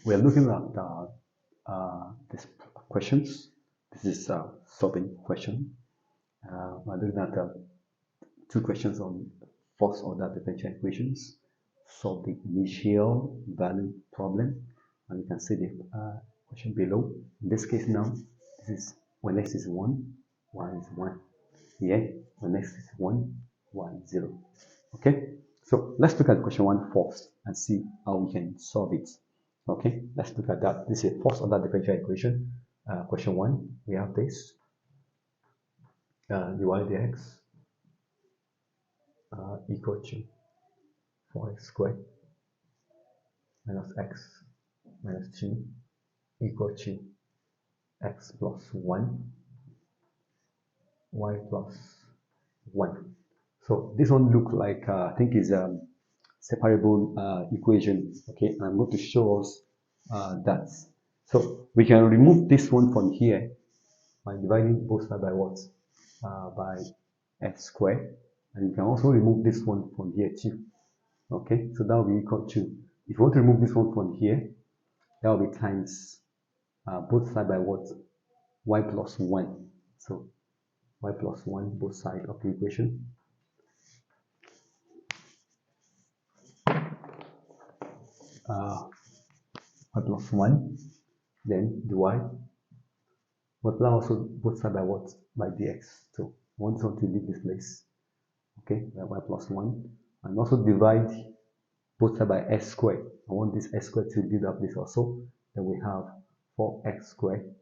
we are looking at these questions. This is a solving question. We're looking at two questions on first order differential equations. Solve the initial value problem, and you can see the question below. In this case now, this is when x is 1, y is 1. Here, when x is 1, y is 0. Okay, so let's look at question 1 first and see how we can solve it. Okay, let's look at that. This is a first order differential equation. Question 1, we have this dy dx equal to 4x squared minus x minus 2 equal to x plus 1 y plus 1. So this one looks like I think is a separable equation. Okay, I'm going to show us that. So we can remove this one from here by dividing both sides by what? By x squared, and you can also remove this one from here too. Okay, so that will be equal to, if you want to remove this one from here, that will be times both sides by what? Y plus 1. So y plus 1 both sides of the equation. Y plus 1, then dy. Multiply also both sides by what? By dx. So I want to leave this place. Okay, y plus 1. And also divide both sides by x squared. I want this x squared to leave that place also. Then we have 4x squared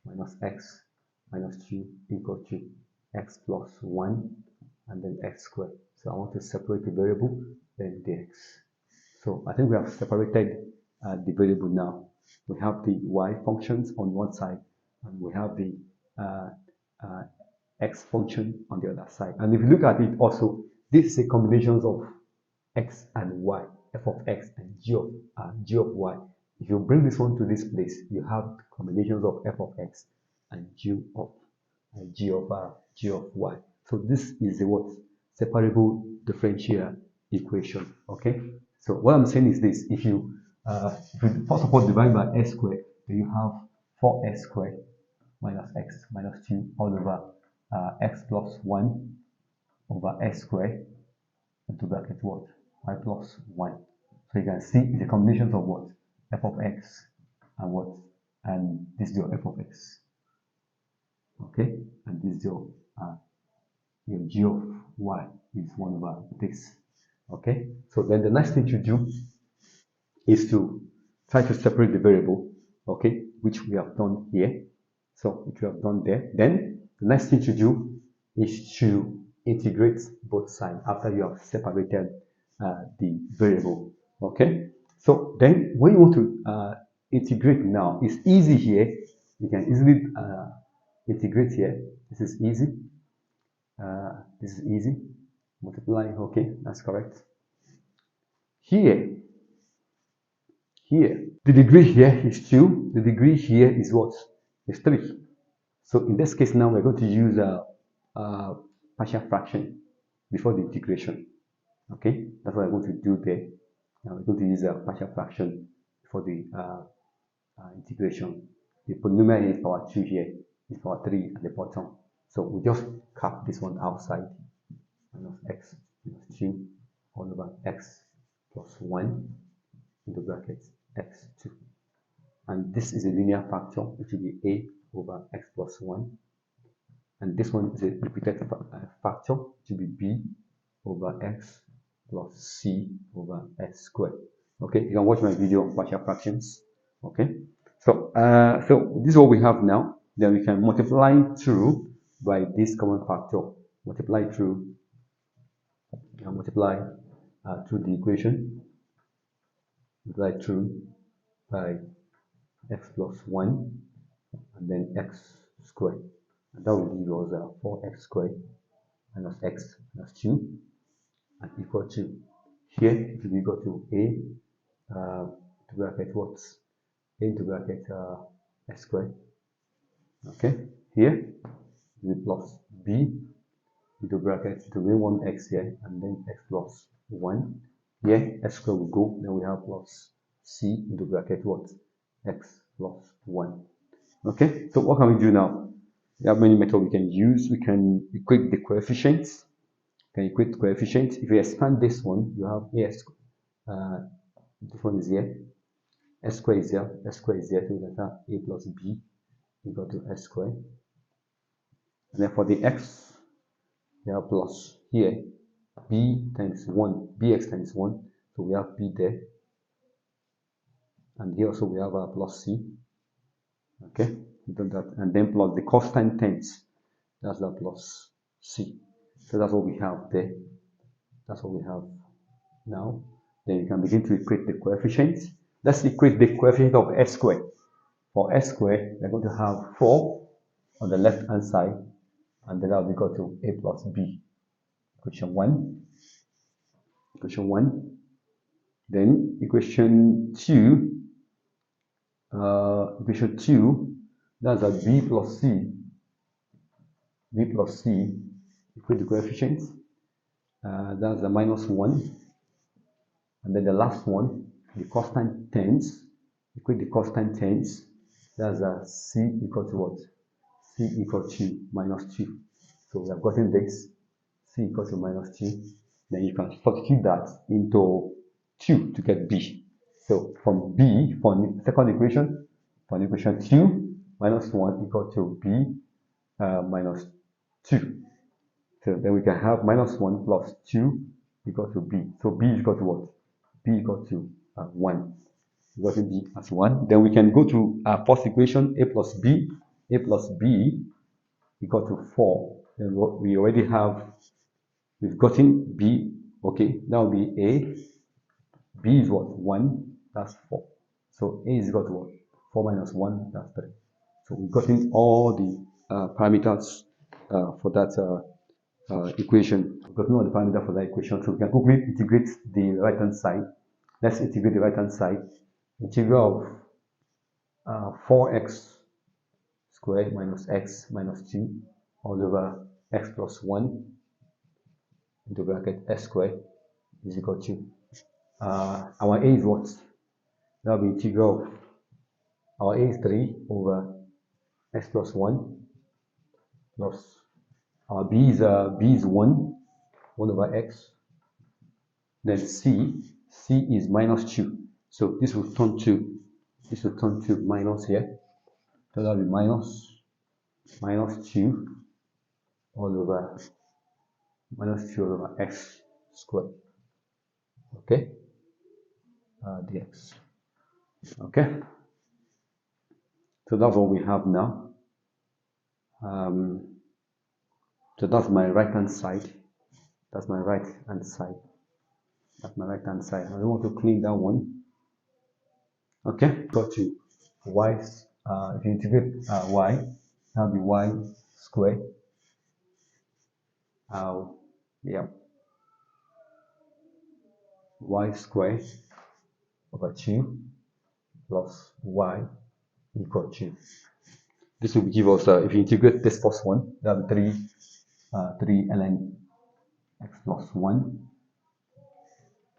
minus x minus 2 equal to x plus 1 and then x squared. So I want to separate the variable, then dx. So I think we have separated the variable now. We have the y functions on one side, and we have the x function on the other side. And if you look at it also, this is a combination of x and y, f of x and g of y. If you bring this one to this place, you have combinations of f of x and g of y. So this is a what? Separable differential equation. Okay. So what I'm saying is this: if you first of all divide by x squared, then you have 4x squared minus x minus 2 all over x plus 1 over x squared into bracket what? Y plus 1. So you can see it's a combination of what? F of x and what? And this is your f of x. Okay, and this is your g of y is 1 over this. Okay, so then the next thing to do is to try to separate the variable, okay, which we have done here. So which we have done there. Then the next thing to do is to integrate both sides after you have separated the variable. Okay, so then when you want to integrate now, it's easy here. You can easily integrate here. This is easy. This is easy. Multiply. Okay, that's correct. Here, the degree here is 2. The degree here is what? Is 3. So in this case now we're going to use a partial fraction before the integration. Okay, that's what I'm going to do there. Now we're going to use a partial fraction for the integration. The polynomial is power 2 here, is power 3 at the bottom. So we just cap this one outside. Minus x minus 2 all over x plus 1 into brackets x2. And this is a linear factor, which will be a over x plus 1. And this one is a repeated factor, which will be b over x plus c over x squared. Okay, you can watch my video on partial fractions. Okay, so this is what we have now. Then we can multiply through by this common factor. Multiply through the equation. Multiply through by x plus 1 and then x squared. And that will give us 4x squared minus x minus 2 and equal to, here it will be equal to a to bracket what? A into bracket x squared. Okay, here it will be plus b into bracket to be 1x here and then x plus 1. Here x squared will go, then we have plus c into bracket what? X plus 1. Okay, so what can we do now? We have many methods we can use. We can equate the coefficients. If you expand this one, you have as this one is here, s square is here, s square is here, so we have a plus b equal to s square. And then for the x, we have plus here, b times 1, bx times 1, so we have b there. And here also we have a plus c. Okay, we do that, and then plus the constant terms, that's the plus c. So that's what we have there. That's what we have now. Then you can begin to equate the coefficients. Let's equate the coefficient of s squared. For s squared, we're going to have 4 on the left hand side, and then that will be equal to a plus b. Equation 1. Equation 1. Then equation 2. Equation 2, that's a b plus c. B plus c, equate the coefficients. That's the minus 1. And then the last one, the constant terms, equate the constant terms. That's a c equal to what? C equal to minus 2. So we have gotten this, c equal to minus 2. Then you can substitute that into 2 to get b. So from b, for the second equation, for the equation 2 minus 1 equal to b minus 2. So then we can have minus 1 plus 2 equal to b. So b is equal to what? B equal to 1. We got b as 1. Then we can go to our first equation, a plus b equal to 4. Then what we already have, we've gotten b. Okay, that will be a. B is what? 1. That's 4. So a is equal to what? 4 minus 1. That's 3. So we've gotten all the parameters for that equation. We've gotten all the parameters for that equation. So we can quickly integrate the right hand side. Let's integrate the right hand side. Integral of 4x squared minus x minus 2 all over x plus 1 into bracket s squared is equal to our a is what? That will be integral of our a is 3 over x plus 1 plus our b is 1 over x. Then c is minus 2. So this will turn to minus here. So that will be minus 2 all over x squared. Okay, dx. Okay, so that's what we have now. So that's my right hand side. That's my right hand side. I don't want to clean that one. Okay, go to y. If you integrate y, that'll be y squared. Yeah, y squared over 2 plus y equal to. This will give us, if you integrate this first one, that'll be 3 ln x plus 1.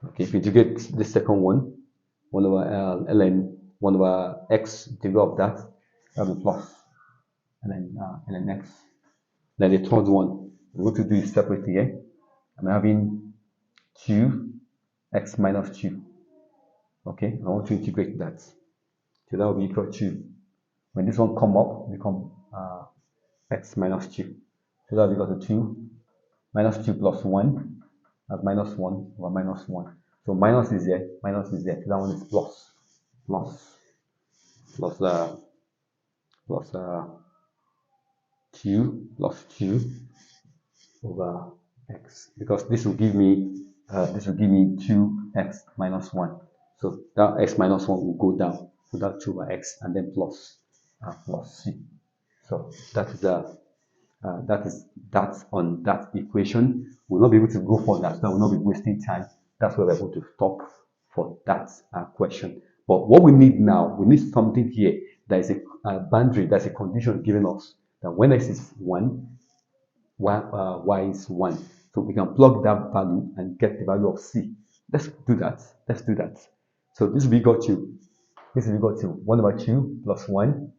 Okay, if you integrate the second one, 1 over ln 1 over x, integral of that, that'll be plus ln x. Then the third one, we're going to do it separately here. I'm having 2x minus 2. Okay, I want to integrate that. So that will be equal to, when this one come up, become x minus 2. So that will be equal to 2 minus 2 plus 1. That's minus 1 over minus 1. So minus is here. So that one is plus 2 over x, because this will give me 2x minus 1. So that x minus 1 will go down. So that 2 over x and then plus c. So that is that on that equation. We'll not be able to go for that. That will not be wasting time. That's where we're going to stop for that question. But what we need now, we need something here that is a boundary, that's a condition given us that when x is 1, y is 1. So we can plug that value and get the value of c. Let's do that. So this will be equal to 1 over 2 plus 1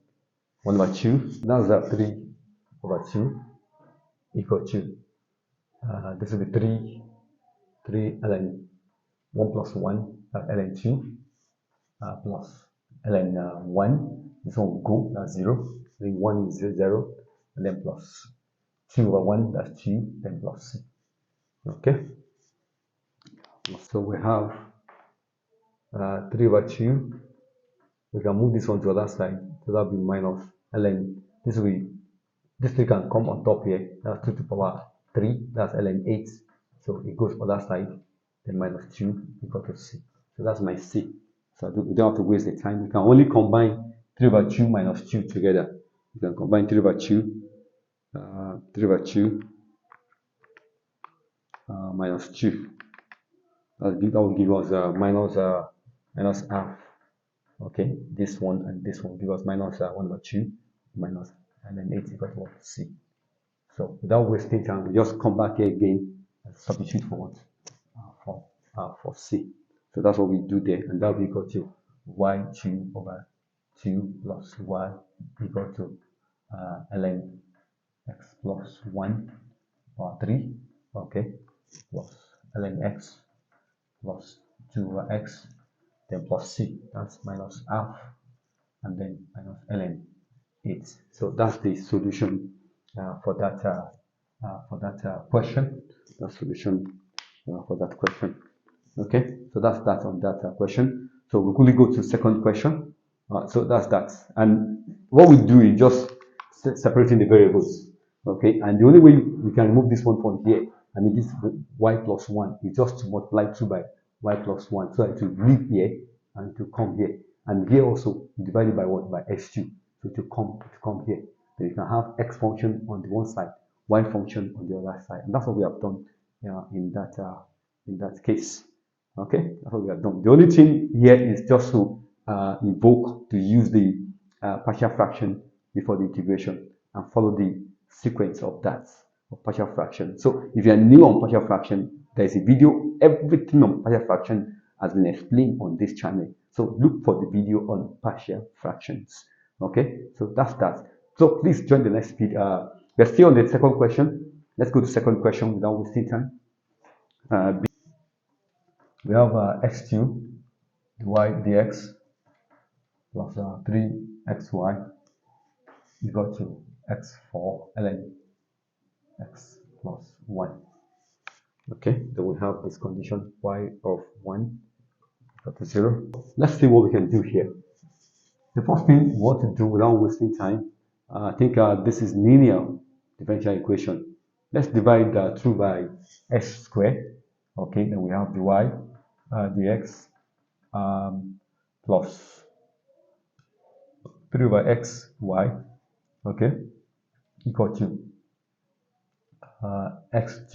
over 2. That's 3 over 2 equal to this will be 3 ln 1 plus 1 ln 2 plus ln 1. This one will go, that's 0. Then 1 is 0, and then plus 2 over 1, that's 2, then plus c. Okay? So we have 3 over 2. We can move this one to the other side, so that will be minus ln. This 3 can come on top here, that's 2 to the power 3, that's ln 8. So it goes on that side, then minus 2 equal to c. So that's my c. So we don't have to waste the time. We can only combine 3 over 2 minus 2 together. You can combine 3 over 2, 3 over 2 minus 2. That will give us minus half. Okay, this one and this one give us minus 1 over 2 minus and then 8 equal to what? C. So without wasting time, we just come back here again and substitute for what? For C. So that's what we do there, and that will be equal to y2 over 2 plus y equal to ln x plus 1 power 3, okay, plus ln x plus 2 over x, then plus c, that's minus half, and then minus ln 8. So that's the solution for that question. The solution for that question. Okay, so that's that on that question. So we quickly go to second question. So that's that. And what we do is just separating the variables. Okay, and the only way we can remove this one from here, I mean this y plus 1, is just to multiply 2 by y plus 1. So it will leave here and to come here. And here also divided by what? By x2. So to come here. Then you can have x function on the one side, y function on the other side. And that's what we have done in that case. Okay, that's what we have done. The only thing here is just to invoke to use the partial fraction before the integration and follow the sequence of that of partial fraction. So if you are new on partial fraction, there is a video. Everything on partial fraction has been explained on this channel. So look for the video on partial fractions. Okay, so that's that. So please join the next video. We're still on the second question. Let's go to second question without wasting time. We have x2 dy dx plus 3xy equal to x4 ln x plus 1. Okay, then we have this condition y of 1 equal to 0. Let's see what we can do here. The first thing we want to do without wasting time, I think this is linear differential equation. Let's divide through by x squared. Okay, then we have dy dx plus 3 over x y, okay, equal to x2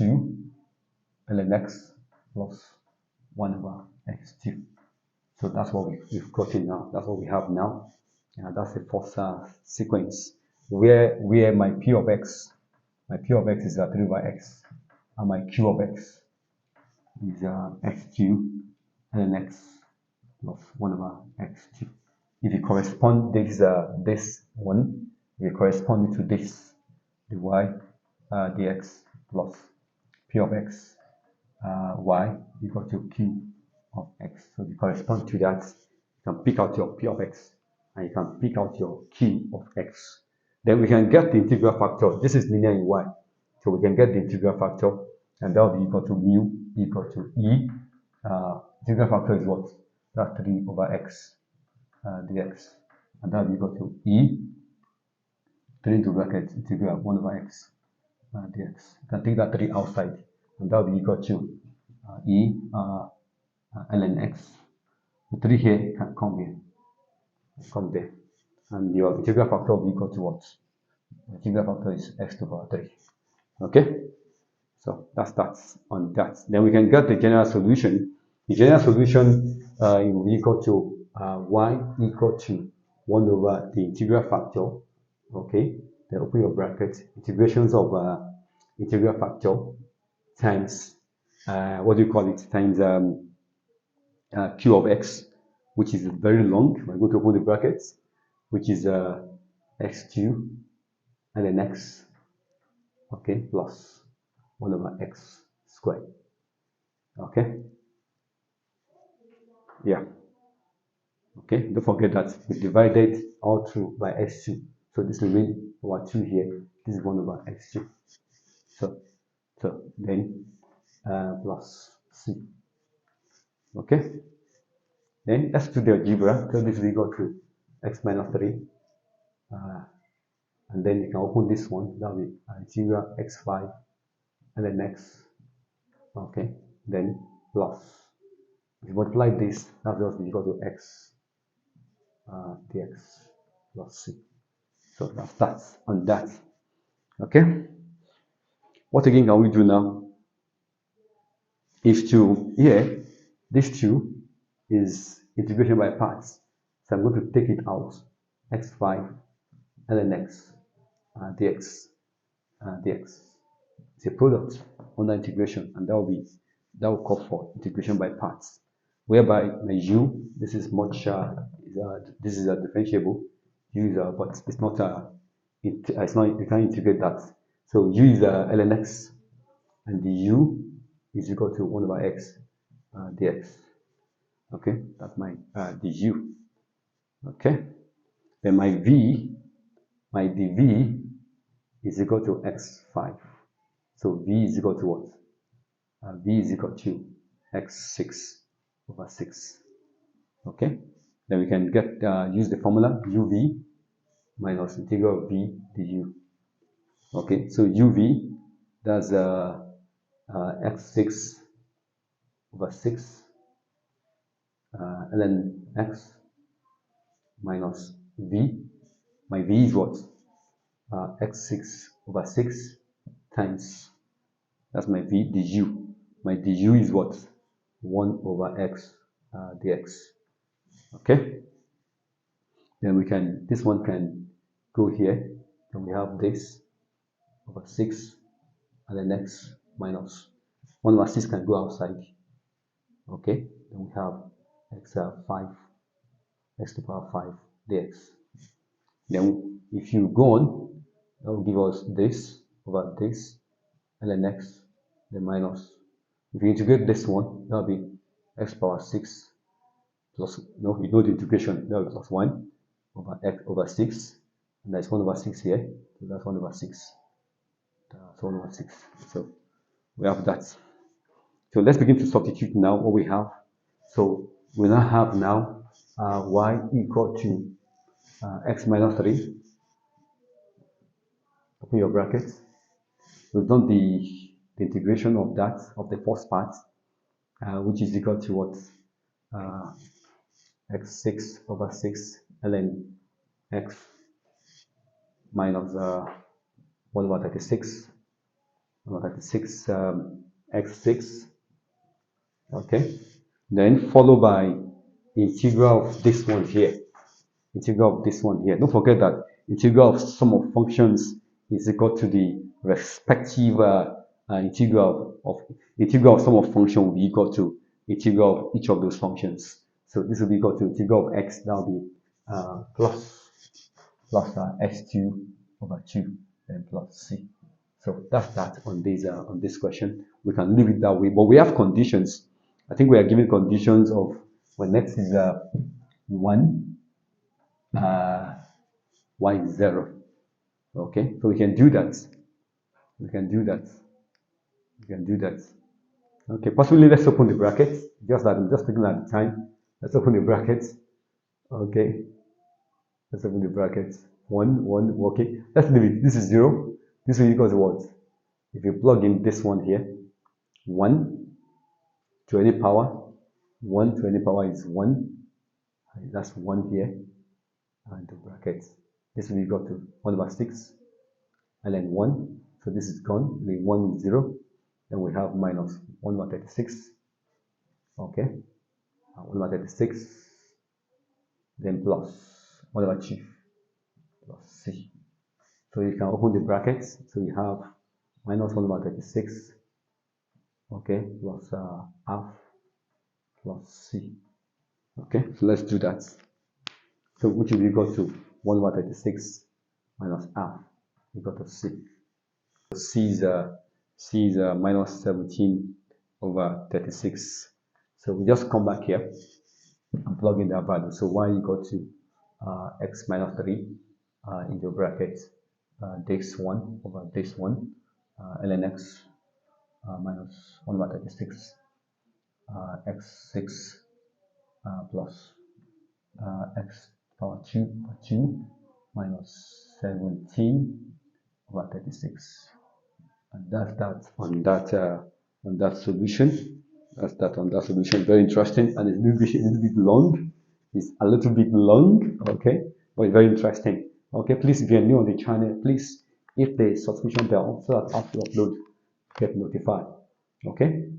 ln x plus 1 over x2. So that's what we've gotten now. That's what we have now. That's the first sequence where my p of x is 3 over x, and my q of x is x2 ln x plus 1 over x2. If you correspond this one, we correspond to this, the y dx plus p of x y equal to q of x. So if you correspond to that, you can pick out your p of x and you can pick out your q of x. Then we can get the integral factor. This is linear in y, so we can get the integral factor, and that will be equal to mu equal to e. Integral factor is what? That's 3 over x dx, and that will be equal to e 3 into bracket integral 1 over x dx. You can take that 3 outside, and that will be equal to e ln x. The 3 here can come here, come there, and your integral factor will be equal to what? The integral factor is x to the power 3. Okay, so that's that on that. Then we can get the general solution. The general solution it will be equal to y equal to 1 over the integral factor. Okay, then open your bracket, integrations of integral factor times what do you call it, times q of x, which is very long. I'm going to open the brackets, which is x2 and then x, okay, plus 1 over x squared. Okay, yeah. Okay, don't forget that we divided all through by x2. So this remains over 2 here. This is 1 over x2. So then plus c. Okay, then let's do the algebra. So this will go to x minus 3. And then you can open this one. That will be integral x5 and then x. Okay, then plus. If you multiply this, that will be equal to x dx plus c. So that's on that. Okay. What again can we do now? If 2 here, this 2 is integration by parts. So I'm going to take it out, x5 and then x dx dx. It's a product under integration, and that will call for integration by parts. Whereby my u, this is much this is a differentiable u is but it's not it's not, you can't integrate that. So u is ln x, and the u is equal to 1 over x dx. Okay, that's my du. Okay, then my dv is equal to x5. So v is equal to what? V is equal to x6 over 6. Okay, then we can get use the formula uv minus integral of v du. Okay, so uv, that's x6 over 6 and then x minus v. My v is what? X6 over 6 times, that's my v du. My du is what? 1 over x dx. Okay, then we can, this one can go here, and we have this over 6 and then x minus 1 over 6 can go outside. Okay, then we have x 5 x to the power 5 dx. Then if you go on, that will give us this over this and then x, then minus. If you integrate this one, that will be x power 6 plus, no, you know the integration, that will be plus 1 over x over 6, and that's 1 over 6 here, so that's 1 over 6. That's 1 over 6. So we have that. So let's begin to substitute now what we have. So we now have now y equal to x minus 3. Open your brackets. We've done the integration of that, of the first part, which is equal to what? X6 over 6 ln x minus 1 over 36, 1 over 36 x6. Okay, then followed by integral of this one here. Integral of this one here. Don't forget that integral of sum of functions is equal to the respective integral of sum of function will be equal to integral of each of those functions. So this will be equal to integral of x, that will be plus s2 over 2 and plus c. So that's that on this question. We can leave it that way, but we have conditions. I think we are given conditions of when x is 1, y is 0. Okay, so we can do that. We can do that. We can do that. Okay, possibly let's open the brackets. Just that I'm just looking at the time. Let's open the brackets. Okay, let's open the brackets. 1, 1. Okay, let's leave it. This is 0. This will equal to what? If you plug in this one here, 1 to any power, 1 to any power is 1. That's 1 here. And the brackets. This will be equal to 1 over 6 and then 1. So this is gone. The 1 is 0. Then we have minus 1 over 36. Okay. 1 over 36. Then plus 1 over 2 plus c. So you can open the brackets. So you have minus 1 over 36. Okay. Plus half plus c. Okay, so let's do that. So which will be equal to 1 over 36 minus half equal to C. C is minus 17 over 36. So we just come back here and plug in that value. So y equal to x minus 3 into bracket this 1 over this 1 ln x minus 1 over 36 x6 plus x power 2 minus 17 over 36. And that's that on that solution. That's that on that solution. Very interesting, and it's a little bit long. It's a little bit long, okay, but very interesting. Okay, please, if you're new on the channel, please hit the subscription bell so that after upload get notified. Okay.